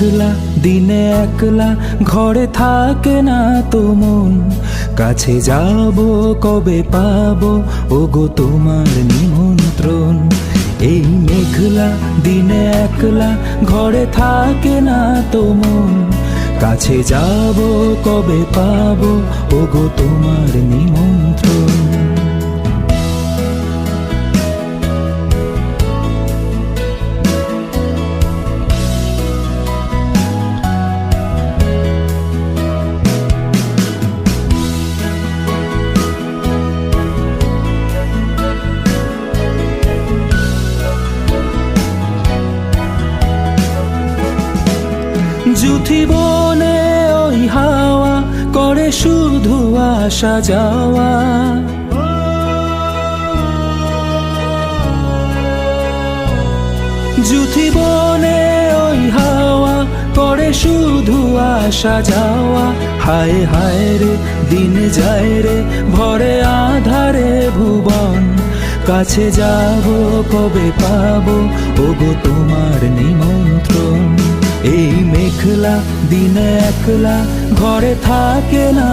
মেঘলা দিনে একলা ঘরে থাকে না তো মন, কাছে যাব কবে পাবো ওগো তোমার নিমন্ত্রণ। এই মেঘলা দিনে একলা ঘরে থাকে না তো মন, কাছে যাব কবে পাবো ওগো তোমার নিমন্ত্রণ। জুথি বনে ওই হাওয়া করে শুধু আসা যাওয়া, জুথি বনে ওই হাওয়া করে শুধু আসা যাওয়া। হায় হায় রে দিন যায় রে ভরে আধারে ভুবন, কাছে যাব কবে পাবো ওগো তোমার নিমন্ত্রণ। এই মেঘলা দিনে একলা ঘরে থাকে না